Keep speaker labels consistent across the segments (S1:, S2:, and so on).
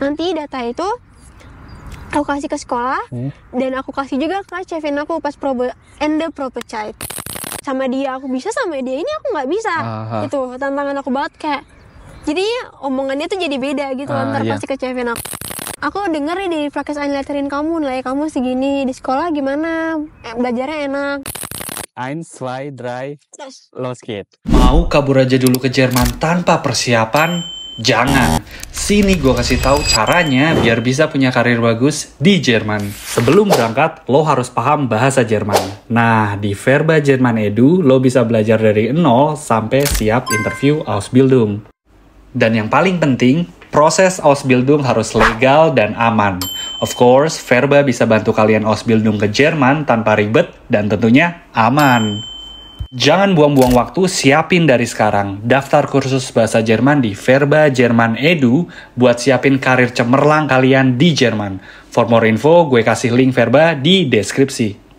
S1: Nanti data itu aku kasih ke sekolah dan aku kasih juga ke Kevin aku pas probecite. Sama dia aku bisa, sama dia ini aku nggak bisa. Itu tantangan aku banget kayak. Jadi omongannya tuh jadi beda gitu antar pasti ke Kevin aku. Aku denger nih di Practice Letterin kamu, nilai kamu segini, di sekolah gimana, belajarnya enak.
S2: 1, 2, 3, los geht's.
S3: Mau kabur aja dulu ke Jerman tanpa persiapan? Jangan. Sini gue kasih tahu caranya biar bisa punya karir bagus di Jerman. Sebelum berangkat, lo harus paham bahasa Jerman. Nah, di Verba Jerman Edu, lo bisa belajar dari 0 sampai siap interview Ausbildung. Dan yang paling penting, proses Ausbildung harus legal dan aman. Of course, Verba bisa bantu kalian Ausbildung ke Jerman tanpa ribet dan tentunya aman. Jangan buang-buang waktu, siapin dari sekarang. Daftar kursus bahasa Jerman di Verba Jerman Edu buat siapin karir cemerlang kalian di Jerman. For more info, gue kasih link Verba di deskripsi.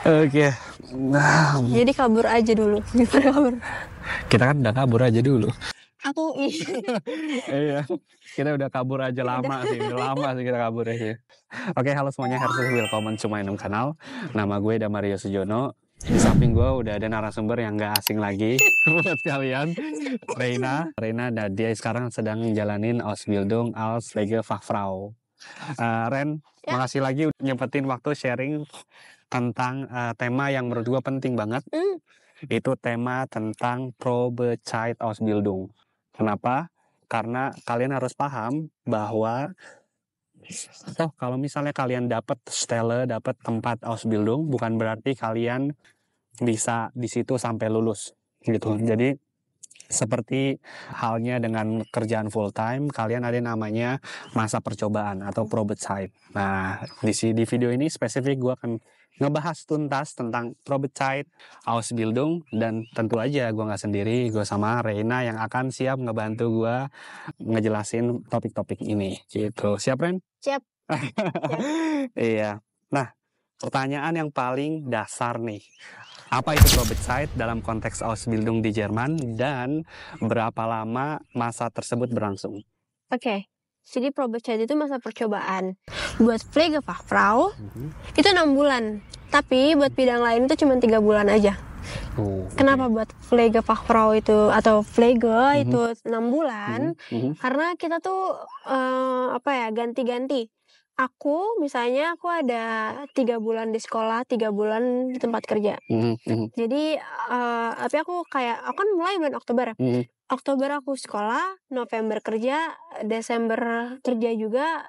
S2: Oke. Nah,
S1: Jadi kabur aja dulu. Kabur.
S2: kita kan udah kabur aja dulu.
S1: Aku
S2: Iya, kita udah kabur aja lama sih, udah lama sih kita kabur aja. Oke, halo semuanya, herzlich willkommen to my kanal. Nama gue Damario Sujono. Di samping gue udah ada narasumber yang gak asing lagi buat kalian, Reina. Dan dia sekarang sedang jalanin Ausbildung als Pflegefachfrau. Ren, makasih lagi udah nyempetin waktu sharing tentang tema yang menurut gue penting banget. Itu tema tentang Probezeit Ausbildung. Kenapa? Karena kalian harus paham bahwa kalau misalnya kalian dapat stelle, dapat tempat Ausbildung, bukan berarti kalian bisa di situ sampai lulus gitu. Jadi seperti halnya dengan kerjaan full time, kalian ada namanya masa percobaan atau Probezeit. Nah, di video ini spesifik gue akan ngebahas tuntas tentang Probezeit Ausbildung, dan tentu aja gue nggak sendiri, gue sama Reina yang akan siap ngebantu gue ngejelasin topik-topik ini gitu. Siap, Ren?
S1: Siap.
S2: Iya. Nah, pertanyaan yang paling dasar nih, apa itu Probezeit dalam konteks Ausbildung di Jerman dan berapa lama masa tersebut berlangsung?
S1: Oke. Jadi Probezeit itu masa percobaan. Buat Pflegefachfrau itu 6 bulan. Tapi buat bidang lain itu cuma 3 bulan aja. Kenapa buat Pflegefachfrau itu atau Pflege itu 6 bulan? Karena kita tuh ganti-ganti. Aku misalnya aku ada 3 bulan di sekolah, 3 bulan di tempat kerja. Jadi tapi aku kan mulai bulan Oktober. Oktober aku sekolah, November kerja, Desember kerja juga,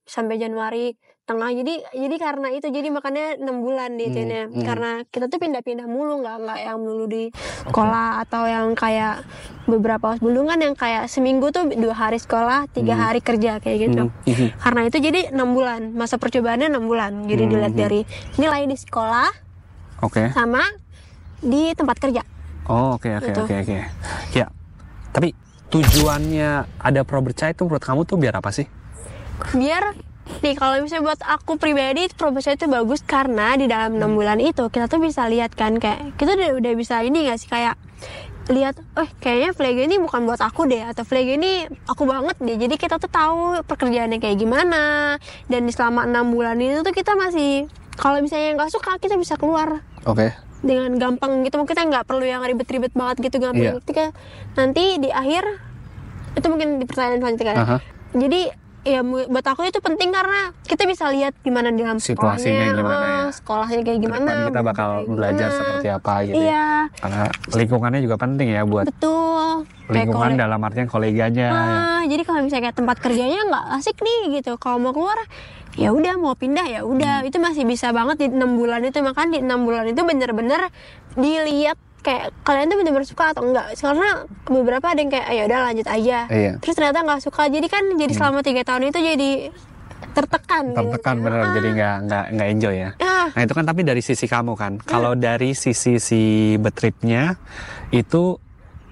S1: sampai Januari tengah. Jadi karena itu, jadi makanya 6 bulan di sini. Karena kita tuh pindah-pindah mulu, nggak yang melulu di sekolah atau yang kayak beberapa Ausbildung kan yang kayak seminggu tuh 2 hari sekolah, 3 hari kerja kayak gitu. Karena itu jadi 6 bulan, masa percobaannya 6 bulan. Jadi dilihat dari nilai di sekolah, sama di tempat kerja.
S2: Oke. Ya. Tapi tujuannya ada Probezeit itu menurut kamu tuh biar apa sih?
S1: Biar nih, kalau misalnya buat aku pribadi Probezeit itu bagus karena di dalam 6 bulan itu kita tuh bisa lihat kan, kayak kita udah bisa ini nggak sih, kayak lihat kayaknya Pflege ini bukan buat aku deh, atau Pflege ini aku banget deh. Jadi kita tuh tahu pekerjaannya kayak gimana, dan selama 6 bulan itu tuh kita masih, kalau misalnya nggak suka kita bisa keluar dengan gampang gitu. Kita nggak perlu yang ribet-ribet banget gitu, gampang. Ketika nanti di akhir itu mungkin di pertanyaan selanjutnya. Jadi ya buat aku itu penting karena kita bisa lihat gimana di dalam
S2: situasinya,
S1: sekolahnya kayak gimana.
S2: Kedepan kita bakal belajar seperti apa gitu. Karena lingkungannya juga penting ya buat.
S1: Betul.
S2: Lingkungan dalam artian koleganya.
S1: Jadi kalau misalnya kayak tempat kerjanya nggak asik nih gitu, kalau mau keluar ya udah, mau pindah ya udah, itu masih bisa banget di 6 bulan itu. Makanya di 6 bulan itu bener-bener dilihat kayak kalian tuh bener-bener suka atau enggak. Karena beberapa ada yang kayak ya udah lanjut aja, terus ternyata nggak suka. Jadi kan jadi selama 3 tahun itu jadi tertekan gitu.
S2: Bener, jadi nggak enjoy ya. Nah itu kan tapi dari sisi kamu kan. Kalau dari sisi si betripnya itu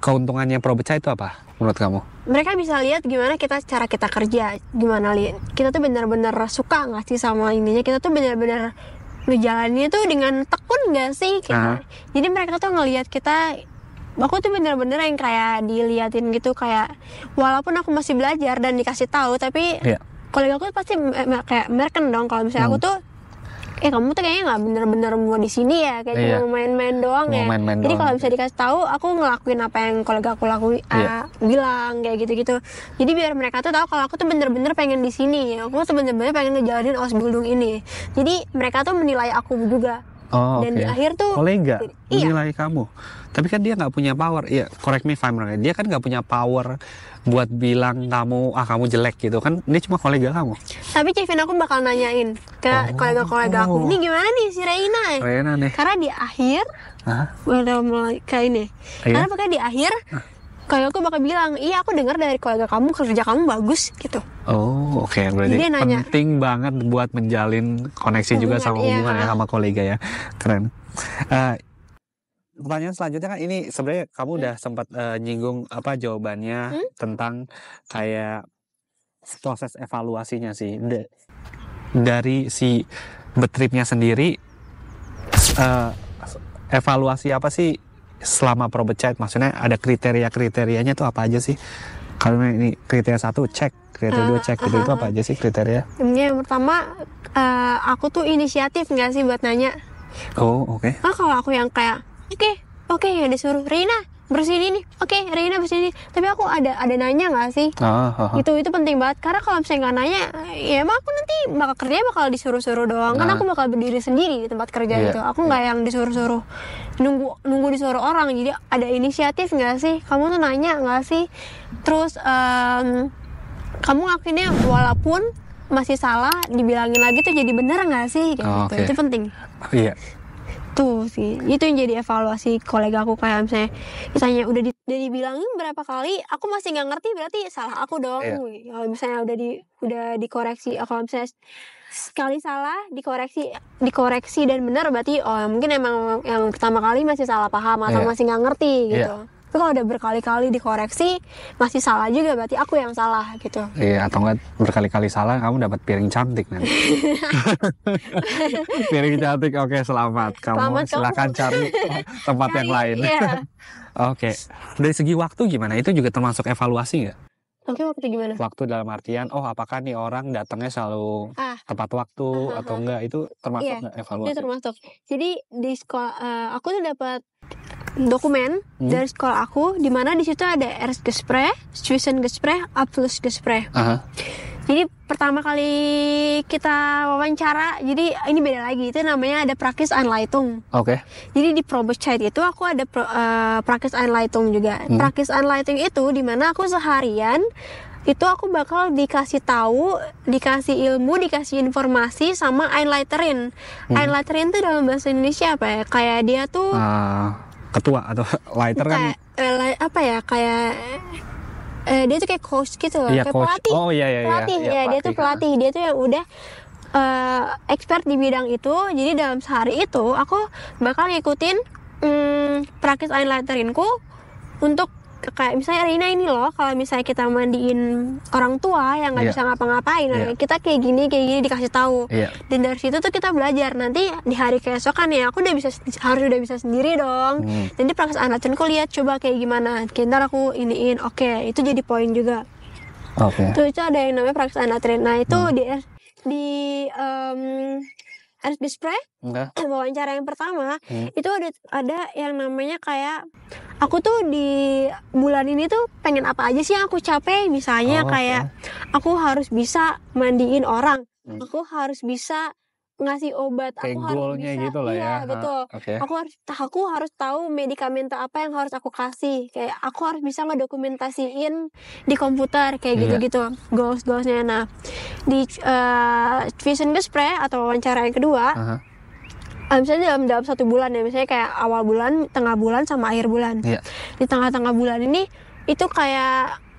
S2: keuntungannya Probezeit itu apa menurut kamu?
S1: mereka bisa lihat gimana cara kita kerja, gimana kita tuh benar-benar suka nggak sih sama ininya, kita tuh benar-benar ngejalaninnya tuh dengan tekun nggak sih kita. Jadi mereka tuh ngelihat kita, aku tuh bener-bener yang kayak diliatin gitu, kayak walaupun aku masih belajar dan dikasih tahu, tapi kolega aku pasti kayak merken dong kalau misalnya aku tuh kamu tuh kayaknya nggak bener-bener mau di sini ya, kayak cuma main-main doang ya. Jadi kalau bisa dikasih tahu, aku ngelakuin apa yang kolega aku bilang kayak gitu-gitu. Jadi biar mereka tuh tahu kalau aku tuh bener-bener pengen di sini, aku tuh bener-bener pengen ngejalanin Ausbildung ini. Jadi mereka tuh menilai aku juga. Dan di akhir tuh
S2: kolega menilai kamu, tapi kan dia nggak punya power. Correct me if I'm wrong, dia kan nggak punya power buat bilang kamu jelek gitu kan, dia cuma kolega kamu.
S1: Tapi Kevin aku bakal nanyain ke kolega-kolega aku, ini gimana nih si Reina nih, karena di akhir udah mulai kayak ini, karena pokoknya di akhir kolega aku bakal bilang, iya aku dengar dari kolega kamu kerja kamu bagus gitu.
S2: Berarti penting banget buat menjalin koneksi juga sama hubungan ya sama kolega ya. Keren. Pertanyaan selanjutnya kan ini sebenarnya kamu udah sempat nyinggung jawabannya tentang kayak proses evaluasinya sih dari si Betripnya sendiri. Evaluasi apa sih selama probechat? Maksudnya ada kriterianya tuh apa aja sih? Kalau ini kriteria 1 cek, kriteria 2 cek, itu apa aja sih kriteria?
S1: Yang pertama, aku tuh inisiatif nggak sih buat nanya. Kalau aku yang kayak oke ya disuruh Reina bersihin ini, Reina bersihin ini, tapi aku ada nanya nggak sih? Itu penting banget, karena kalau misalnya nggak nanya, ya emang aku nanti bakal disuruh-suruh doang. Kan aku bakal berdiri sendiri di tempat kerja itu. Aku nggak yang disuruh-suruh, nunggu disuruh orang. Jadi ada inisiatif nggak sih? Kamu tuh nanya nggak sih? Terus kamu akhirnya walaupun masih salah, dibilangin lagi tuh jadi bener nggak sih? Kayak gitu. Itu penting. Tuh sih, itu yang jadi evaluasi kolega aku. Kayak misalnya udah dibilangin berapa kali, aku masih nggak ngerti, berarti salah aku dong. Kalau misalnya udah dikoreksi, kalau misalnya sekali salah dikoreksi dan benar, berarti mungkin emang yang pertama kali masih salah paham atau masih nggak ngerti gitu. Tapi kalau udah berkali-kali dikoreksi masih salah juga, berarti aku yang salah gitu.
S2: Atau enggak berkali-kali salah, kamu dapat piring cantik nanti. Piring cantik, selamat. Kamu silakan cari tempat yang lain. Dari segi waktu gimana? Itu juga termasuk evaluasi nggak?
S1: Waktu gimana?
S2: Waktu dalam artian, apakah nih orang datangnya selalu tepat waktu atau enggak? Itu termasuk nggak evaluasi?
S1: Itu termasuk. Jadi di sekolah aku tuh dapat dokumen dari sekolah aku, di mana di situ ada Erstgespräch, Zwischengespräch, Abschlussgespräch. Jadi pertama kali kita wawancara, jadi ini beda lagi, itu namanya ada Praxisanleitung. Jadi di Probezeit itu aku ada Praxisanleitung juga. Praxisanleitung itu di mana aku seharian itu aku bakal dikasih tahu, dikasih ilmu, dikasih informasi sama Einleiterin. Einleiterin itu dalam bahasa Indonesia apa ya? Kayak dia tuh
S2: ketua atau leiter kan?
S1: Kayak dia tuh kayak coach gitu loh, kayak
S2: coach.
S1: Pelatih. Pelatih. Dia tuh pelatih. Dia tuh yang udah expert di bidang itu. Jadi dalam sehari itu aku bakal ngikutin Praxisanleiterinku untuk kayak misalnya Reina ini loh, kalau misalnya kita mandiin orang tua yang nggak bisa ngapa-ngapain, kita kayak gini dikasih tahu. Dan dari situ tuh kita belajar. Nanti di hari keesokan ya aku harus udah bisa sendiri dong. Jadi Praxisanleiterinku lihat coba kayak gimana, ntar aku iniin. Itu jadi poin juga. Tuh itu ada yang namanya Praxisanleiterin. Nah itu di Erstgespräch, wawancara yang pertama itu ada yang namanya kayak aku tuh di bulan ini tuh pengen apa aja sih yang aku capai. Misalnya kayak aku harus bisa mandiin orang, aku harus bisa ngasih obat,
S2: kayak
S1: aku harus bisa
S2: gitu lah ya.
S1: Betul. Aku harus tahu medikamen apa yang harus aku kasih, kayak aku harus bisa ngedokumentasiin di komputer kayak gitu-gitu goals-goalsnya. Nah di Zwischengespräch atau wawancara yang kedua, misalnya dalam 1 bulan ya, misalnya kayak awal bulan, tengah bulan, sama akhir bulan. Di tengah-tengah bulan ini itu kayak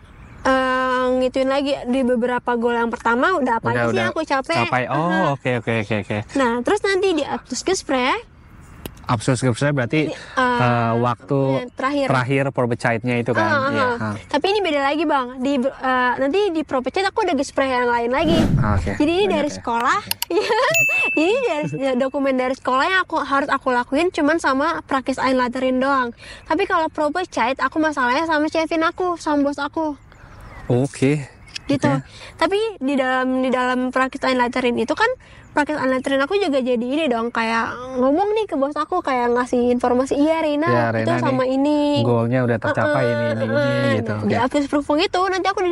S1: ngituin lagi di beberapa goal yang pertama udah apa sih yang aku capai.
S2: Oke.
S1: Nah terus nanti di Abschlussgespräch
S2: Subscribe berarti waktu terakhir probecite-nya itu kan.
S1: Tapi ini beda lagi Bang. Nanti di probecite aku ada gesprek yang lain lagi. Jadi ini dari sekolah. Ini dari dokumen dari sekolah yang harus aku lakuin cuman sama praktis einlaterin doang. Tapi kalau probecite aku masalahnya sama Kevin aku, sama bos aku. Gitu. Tapi di dalam praktis einlaterin itu kan praktis einlaterin aku juga jadi ini dong, kayak ngomong nih ke bos aku, kayak ngasih informasi, Rina itu sama ini
S2: goalnya udah tercapai ini gitu.
S1: Di habis proofing itu nanti aku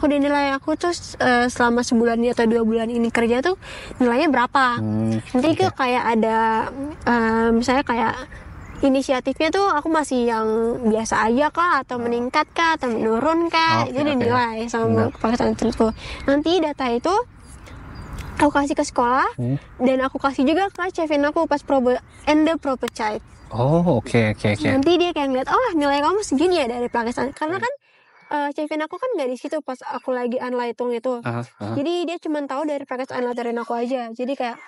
S1: dinilai aku terus selama sebulan atau 2 bulan ini kerja tuh nilainya berapa. Nanti itu kayak ada misalnya kayak inisiatifnya tuh aku masih yang biasa aja kah, atau meningkat kah, atau menurun kah, itu dinilai sama praktis einlaterin itu. Nanti data itu aku kasih ke sekolah dan aku kasih juga ke Kevin aku pas probecite.
S2: Oke.
S1: Nanti dia kayak ngeliat, nilai kamu segini ya dari praktis. Karena kan Kevin aku kan nggak di situ pas aku lagi einleitung itu. Jadi dia cuma tahu dari praktis einlaterin aku aja. Jadi kayak,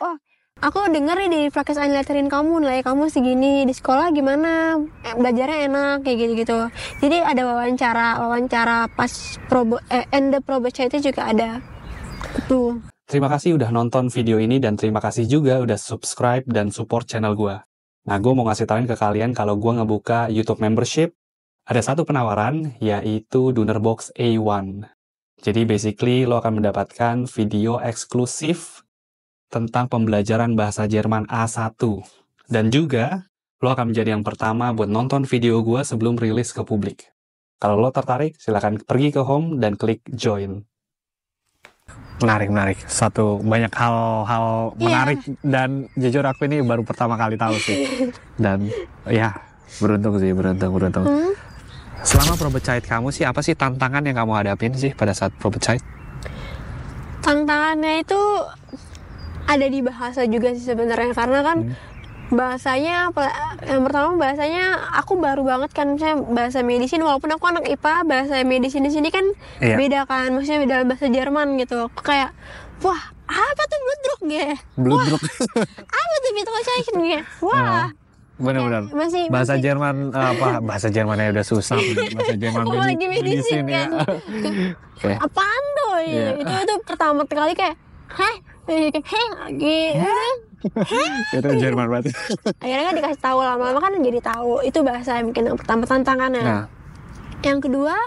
S1: aku denger nih di praktis einlaterin kamu nilai kamu segini, di sekolah gimana, belajarnya enak kayak gitu. Jadi ada wawancara pas probecite itu juga ada. Tuh.
S3: Terima kasih udah nonton video ini dan terima kasih juga udah subscribe dan support channel gue. Nah, gue mau ngasih tauin ke kalian kalau gue ngebuka YouTube membership, ada satu penawaran yaitu Dunnerbox A1. Jadi basically lo akan mendapatkan video eksklusif tentang pembelajaran bahasa Jerman A1. Dan juga lo akan menjadi yang pertama buat nonton video gue sebelum rilis ke publik. Kalau lo tertarik, silakan pergi ke home dan klik join.
S2: Menarik. Banyak hal menarik dan jujur aku ini baru pertama kali tahu sih. Dan ya beruntung. Selama probecite kamu sih, apa sih tantangan yang kamu hadapin sih pada saat probecite?
S1: Tantangannya itu ada di bahasa juga sih sebenarnya, karena kan bahasanya yang pertama bahasanya aku baru banget kan, misalnya bahasa medisin, walaupun aku anak IPA, bahasa medisin di sini kan beda kan, maksudnya dalam bahasa Jerman gitu. Aku kayak apa tuh bloodrock ya? Apa tuh Mittelscheichen ya?
S2: Benar-benar. Bahasa Jerman bahasa Jermannya udah susah. Bahasa Jerman
S1: lagi medisin kan. Apaan tuh? Itu pertama kali kayak
S2: itu Jerman berarti.
S1: Akhirnya kan dikasih tahu, lama-lama kan jadi tahu. Itu bahasa yang mungkin yang pertama tantangannya. Yang kedua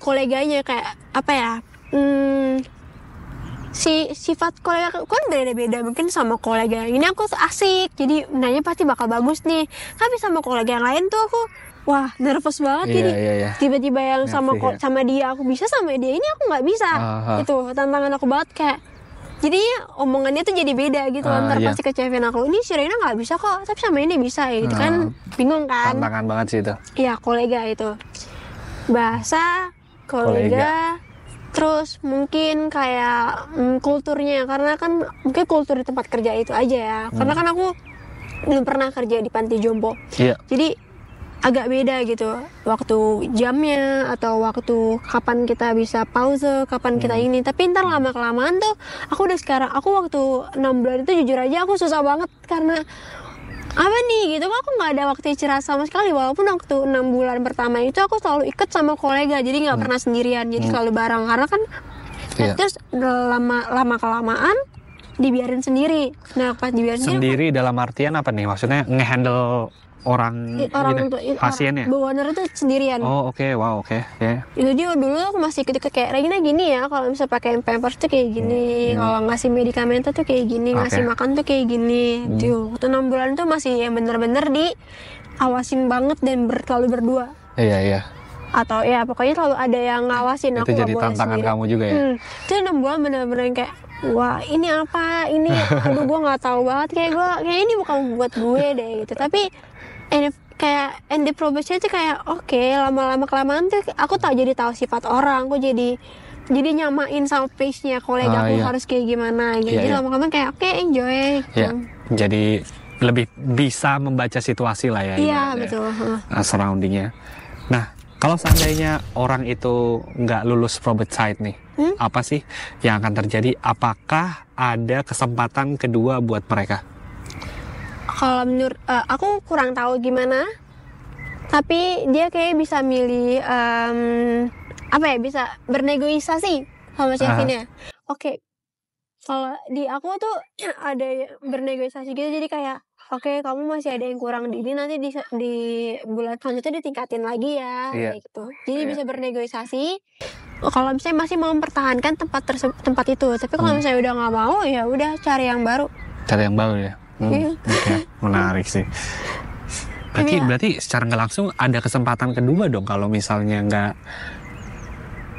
S1: koleganya kayak apa ya? Sifat kolega kan beda-beda, mungkin sama kolega yang ini aku asik, jadi nanya pasti bakal bagus nih. Tapi sama kolega yang lain tuh aku nervous banget. Jadi tiba-tiba yang sama dia aku bisa, sama dia ini aku nggak bisa. Itu tantangan aku banget, kayak jadi omongannya tuh jadi beda gitu. Ntar pasti ke Kevin aku, ini si Reina nggak bisa kok, tapi sama ini bisa gitu kan. Bingung kan.
S2: Tantangan banget sih itu.
S1: Iya, kolega itu bahasa kolega. Terus mungkin kayak kulturnya, karena kan mungkin kultur di tempat kerja itu aja ya. Karena kan aku belum pernah kerja di panti jompo. Jadi agak beda gitu, waktu jamnya atau waktu kapan kita bisa pause, kapan kita ini. Tapi ntar lama-kelamaan tuh aku waktu 6 bulan itu jujur aja aku susah banget, karena apa nih gitu, aku nggak ada waktu istirahat sama sekali. Walaupun waktu 6 bulan pertama itu aku selalu ikut sama kolega, jadi nggak pernah sendirian, jadi selalu bareng. Karena kan terus lama-kelamaan dibiarin sendiri. Nah pas dibiarin
S2: sendiri dalam artian apa nih, maksudnya ngehandle orang pasiennya?
S1: Bewoner itu sendirian. Itu dia dulu aku masih ikut kayak Regina gini ya, kalau misalnya pakai pampers tuh kayak gini, kalau ngasih medikamen tuh kayak gini, ngasih makan tuh kayak gini. Waktu 6 bulan tuh masih yang bener-bener diawasin banget dan selalu berdua. Atau ya pokoknya selalu ada yang ngawasin.
S2: Itu
S1: aku
S2: jadi tantangan kamu juga ya?
S1: Itu 6 bulan bener-bener kayak ini apa, ini aduh gue nggak tahu banget, kayak ini bukan buat gue deh gitu. Tapi kayak di probation itu kayak lama-lama kelamaan tuh aku jadi tahu sifat orang, aku jadi nyamain sama pace-nya kolega aku harus kayak gimana gitu. Jadi lama-lama kayak enjoy.
S2: Jadi lebih bisa membaca situasi lah ya.
S1: Betul.
S2: Surroundingnya. Nah, kalau seandainya orang itu nggak lulus probecite nih, apa sih yang akan terjadi? Apakah ada kesempatan kedua buat mereka?
S1: kalau menurut aku kurang tahu gimana, tapi dia kayak bisa milih bisa bernegosiasi sama chefinnya. Oke. Kalau di aku tuh ada bernegosiasi gitu, jadi kayak oke, kamu masih ada yang kurang di ini, nanti di bulan selanjutnya ditingkatin lagi ya, kayak gitu. Jadi bisa bernegosiasi. Kalau misalnya masih mau mempertahankan tempat itu, tapi kalau misalnya udah nggak mau, ya udah cari yang baru.
S2: Cari yang baru ya. Okay. Menarik sih. Berarti secara nggak langsung ada kesempatan kedua dong kalau misalnya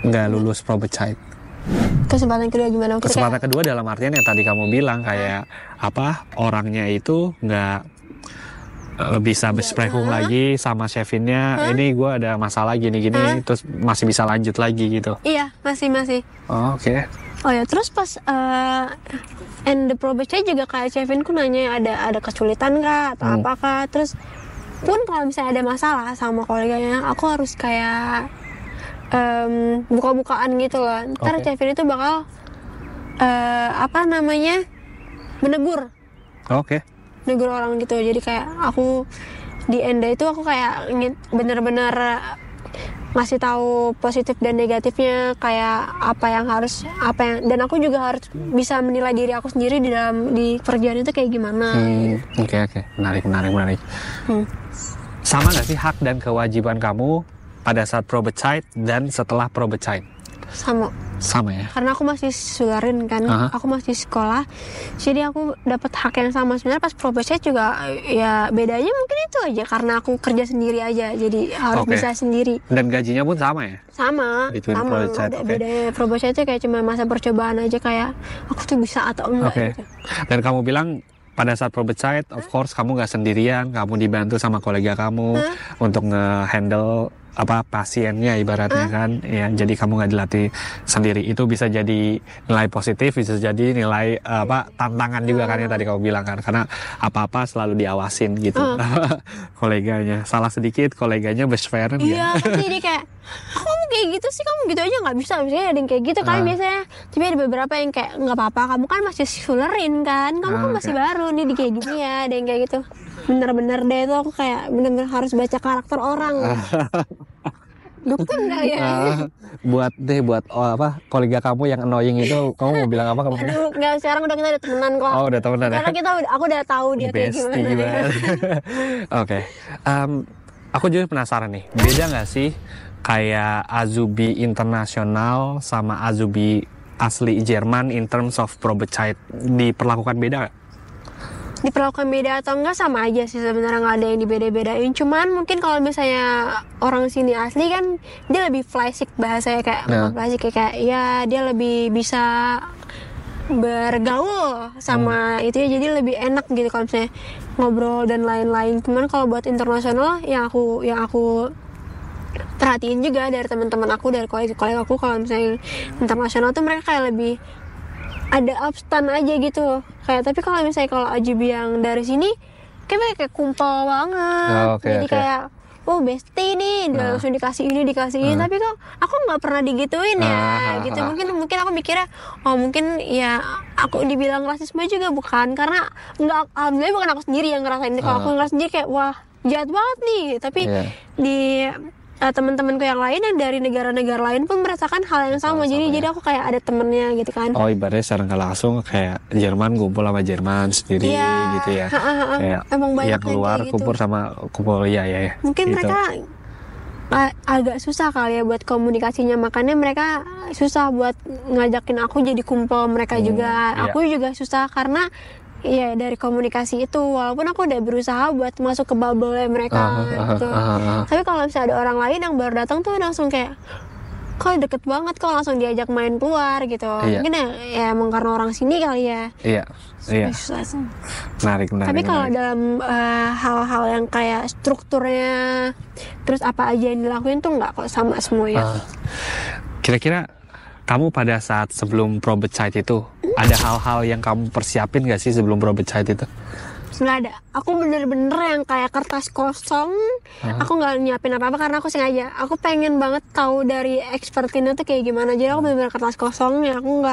S2: nggak lulus probecite.
S1: Kesempatan kedua gimana?
S2: Kesempatan kedua dalam artian yang tadi kamu bilang kayak orangnya itu nggak bisa bersprechung lagi sama chefinnya. Ini gue ada masalah gini-gini, terus masih bisa lanjut lagi gitu.
S1: Iya, masih.
S2: Oh, oke.
S1: Oh ya, terus pas and the probecite juga kayak chefinku nanya ada kesulitan kah atau apakah. Terus pun kalau misalnya ada masalah sama koleganya, aku harus kayak buka-bukaan gitu loh. Ntar chefin itu bakal menegur. Negur orang gitu. Jadi kayak aku di Enda itu aku kayak bener-bener ngasih tahu positif dan negatifnya, kayak dan aku juga harus bisa menilai diri aku sendiri di kerjaan itu kayak gimana.
S2: Oke. Menarik. Sama nggak sih hak dan kewajiban kamu pada saat probecite dan setelah probecite? Sama ya?
S1: Karena aku masih sularin kan, aku masih sekolah, jadi aku dapat hak yang sama. Sebenarnya pas probecite juga ya bedanya mungkin itu aja, karena aku kerja sendiri aja, jadi harus bisa sendiri.
S2: Dan gajinya pun sama ya?
S1: Sama. Bedanya probecite kayak cuma masa percobaan aja, kayak aku tuh bisa atau enggak gitu.
S2: Dan kamu bilang pada saat probecite, of course kamu nggak sendirian, kamu dibantu sama kolega kamu untuk nge-handle pasiennya ibaratnya kan ya. Jadi kamu nggak dilatih sendiri, itu bisa jadi nilai positif, bisa jadi nilai tantangan juga kan ya tadi kamu bilang kan, karena apa-apa selalu diawasin gitu. Koleganya salah sedikit, koleganya best friend.
S1: Iya, jadi kayak kamu kayak gitu sih, kamu gitu aja nggak bisa, misalnya ada yang kayak gitu kan biasanya. Tapi ada beberapa yang kayak nggak apa-apa, kamu kan masih sulerin kan, kamu kan masih baru nih, kayak gini ya, ada yang kayak gitu. Bener-bener deh itu aku kayak bener-bener harus baca karakter orang. Dukun kali ya.
S2: Buat kolega kamu yang annoying itu, kamu mau bilang apa kamu?
S1: Aduh, nggak, sekarang kita udah temenan kok.
S2: Oh, udah temenan ya?
S1: Karena aku udah tahu dia kayak gimana.
S2: Oke. Aku juga penasaran nih, beda nggak sih kayak Azubi internasional sama Azubi asli Jerman in terms of probecite, diperlakukan beda nggak?
S1: Diperlakukan beda atau enggak sama aja sih sebenarnya, nggak ada yang dibeda-bedain. Cuman mungkin kalau misalnya orang sini asli kan dia lebih fleksibel bahasanya, kayak fleksibel kayak ya dia lebih bisa bergaul sama itu ya, jadi lebih enak gitu kalau misalnya ngobrol dan lain-lain. Cuman kalau buat internasional yang aku perhatiin juga dari teman-teman aku, dari kolega aku, kalau misalnya internasional tuh mereka kayak lebih ada abstan aja gitu kayak. Tapi kalau misalnya kalau Azubi yang dari sini kayak kumpul banget, jadi kayak bestie nih, dia langsung dikasih ini. Tapi kok aku nggak pernah digituin ya gitu. Mungkin aku mikirnya mungkin ya aku dibilang rasisme juga bukan, karena alhamdulillah bukan aku sendiri yang ngerasain. Kalau aku ngerasain sendiri kayak wah jahat banget nih, tapi di teman-temanku yang lain yang dari negara-negara lain pun merasakan hal yang sama. Jadi aku kayak ada temennya gitu kan.
S2: Ibaratnya secara nggak langsung kayak Jerman kumpul sama Jerman sendiri gitu ya. Kayak
S1: emang banyak
S2: yang keluar
S1: gitu.
S2: kumpul ya.
S1: Mungkin
S2: gitu.
S1: mereka agak susah kali ya buat komunikasinya, makanya mereka susah buat ngajakin aku jadi kumpul mereka juga. Aku juga susah karena ya dari komunikasi itu, walaupun aku udah berusaha buat masuk ke bubble mereka gitu. Tapi kalau misalnya ada orang lain yang baru datang tuh langsung kayak kok deket banget, kok langsung diajak main keluar gitu. Mungkin ya emang karena orang sini kali ya. Iya.
S2: Menarik.
S1: Tapi kalau dalam hal-hal yang kayak strukturnya, terus apa aja yang dilakuin tuh nggak kok sama semuanya.
S2: Kira-kira kamu pada saat sebelum probecite itu ada hal-hal yang kamu persiapin gak sih sebelum probecite itu?
S1: Nggak ada. Aku bener-bener yang kayak kertas kosong. Aku nggak nyiapin apa-apa karena aku sengaja. Aku pengen banget tahu dari expertnya tuh kayak gimana. Jadi aku bener-bener kertas kosong ya. Aku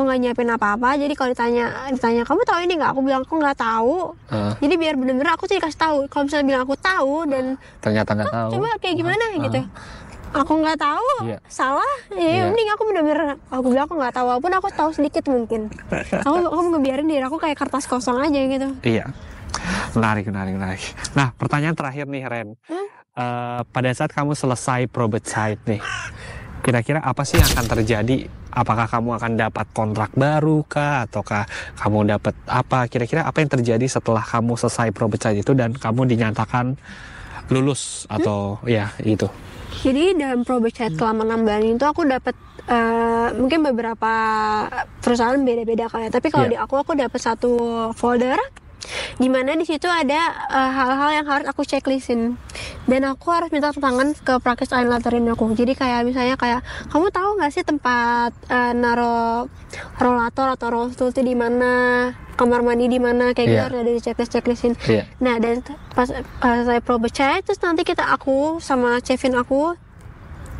S1: nggak nyiapin apa-apa. Jadi kalau ditanya kamu tahu ini nggak? Aku bilang aku nggak tahu. Jadi biar bener-bener aku tuh dikasih tahu. Kalau misalnya bilang aku tahu dan
S2: ternyata nggak tahu.
S1: Coba kayak gimana gitu. Aku nggak tahu, salah. Ya mending aku bener-bener aku bilang aku nggak tahu, walaupun aku tahu sedikit mungkin. Aku ngebiarin diri aku kayak kertas kosong aja gitu.
S2: Iya, menarik. Nah, pertanyaan terakhir nih Ren. Pada saat kamu selesai probate site nih, kira-kira apa sih yang akan terjadi? Apakah kamu akan dapat kontrak baru kah? Ataukah kamu dapat apa? Kira-kira apa yang terjadi setelah kamu selesai probate site itu dan kamu dinyatakan lulus atau ya itu?
S1: Jadi dalam probate site selama 6 bulan itu aku dapat mungkin beberapa perusahaan beda-beda kali ya. Tapi kalau di aku dapat satu folder di mana di situ ada hal-hal yang harus aku checklistin dan aku harus minta tantangan ke practice line letterin aku. Jadi kayak misalnya kayak kamu tahu nggak sih tempat naro rollator atau roll stool itu di mana, kamar mandi di mana, kayak gitu harus ada di checklistin. Nah dan pas saya probate site terus nanti aku sama Chefin aku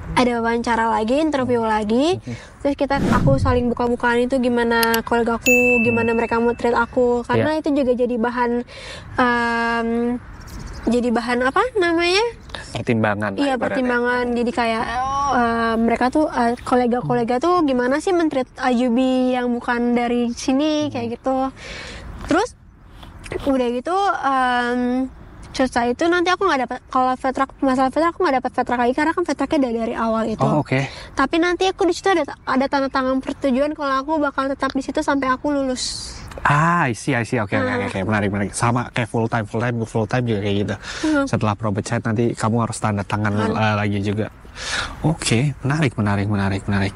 S1: ada wawancara lagi, interview lagi, terus aku saling buka-bukaan itu gimana kolega aku, gimana mereka mau treat aku, karena itu juga jadi bahan apa namanya?
S2: Pertimbangan.
S1: Iya, pertimbangan. Jadi kayak mereka tuh kolega-kolega tuh gimana sih men-treat Ayubi yang bukan dari sini kayak gitu. Terus udah gitu selesai itu nanti aku nggak dapat, kalau masalah Vetrak aku nggak dapat Vetrak lagi karena kan Vetraknya dari awal itu. Tapi nanti aku di situ ada tanda tangan persetujuan kalau aku bakal tetap di situ sampai aku lulus.
S2: I see. Oke. Menarik. Sama kayak full time juga kayak gitu. Setelah probate site nanti kamu harus tanda tangan lagi juga. Oke, menarik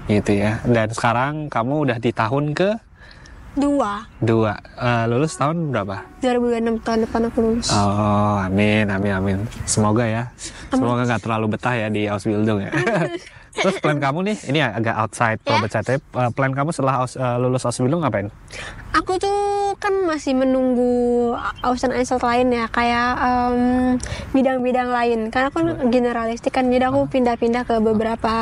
S2: gitu ya. Dan sekarang kamu udah di tahun ke
S1: 2.
S2: Lulus tahun berapa?
S1: 2026 tahun depan aku lulus.
S2: Oh, amin. Semoga ya. Semoga nggak terlalu betah ya di Ausbildung ya. Terus plan kamu nih, ini agak outside probate site. Plan kamu setelah lulus Ausbildung ngapain?
S1: Aku tuh kan masih menunggu Ausen Einstein lain ya, kayak bidang-bidang lain. Karena aku generalistik kan, jadi aku pindah-pindah ke beberapa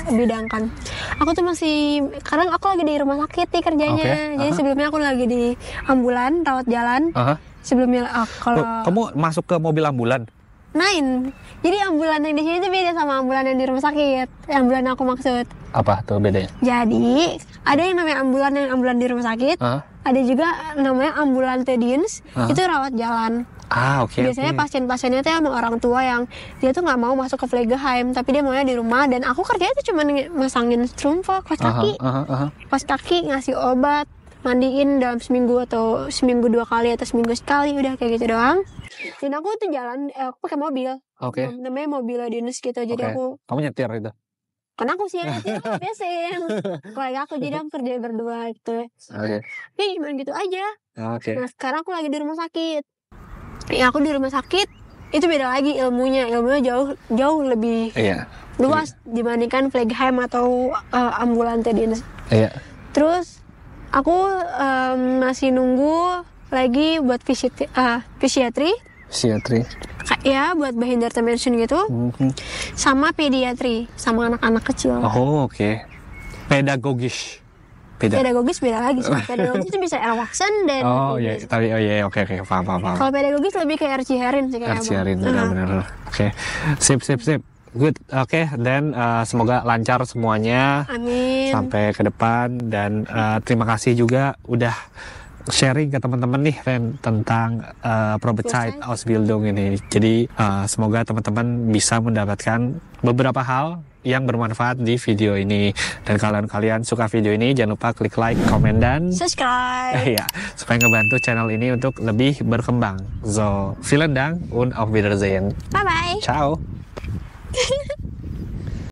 S1: bidang kan. Aku tuh masih, karena aku lagi di rumah sakit nih kerjanya. Jadi sebelumnya aku lagi di ambulan, rawat jalan. Sebelumnya kalau
S2: kamu masuk ke mobil ambulan?
S1: Jadi ambulan yang di sini tuh beda sama ambulan yang di rumah sakit. Ambulan aku maksud.
S2: Apa tuh bedanya?
S1: Jadi ada yang namanya ambulan di rumah sakit. Ada juga namanya ambulan tediens. Itu rawat jalan. Biasanya pasien-pasiennya tuh emang orang tua yang dia tuh nggak mau masuk ke Pflegeheim, tapi dia maunya di rumah. Dan aku kerjanya tuh cuma masangin strumpa, kaos kaki, kaos kaki, ngasih obat, mandiin dalam seminggu atau seminggu 2 kali atau seminggu sekali, udah kayak gitu doang. Dan aku tuh jalan, aku pakai mobil. Namanya mobil dinas gitu. Jadi
S2: kamu nyetir itu?
S1: Karena aku sih yang nyetir, biasain kolega aku, jadi aku kerja berdua gitu. Ya cuma gitu aja. Nah sekarang aku lagi di rumah sakit. Ya aku di rumah sakit itu beda lagi ilmunya jauh lebih luas dibandingkan Pflegeheim atau ambulan tediens. Terus aku masih nunggu lagi buat fisiatri. Ya, buat behavior intervention gitu. Sama pediatri, sama anak-anak kecil.
S2: Pedagogis
S1: beda lagi sih. Pedagogis itu bisa Erwachsen dan
S2: oke, paham.
S1: Kalau pedagogis lebih kayak RC Herin sih kayaknya.
S2: RC Herin, benar. Oke. Sip. Good. Dan semoga lancar semuanya.
S1: Amin.
S2: Sampai ke depan, dan terima kasih juga udah sharing ke teman-teman nih Ren tentang probate site Ausbildung ini. Jadi semoga teman-teman bisa mendapatkan beberapa hal yang bermanfaat di video ini. Dan kalau kalian suka video ini, jangan lupa klik like, komen, dan
S1: subscribe.
S2: Supaya ngebantu channel ini untuk lebih berkembang. So, vielen Dank und auf Wiedersehen.
S1: Bye bye.
S2: Ciao.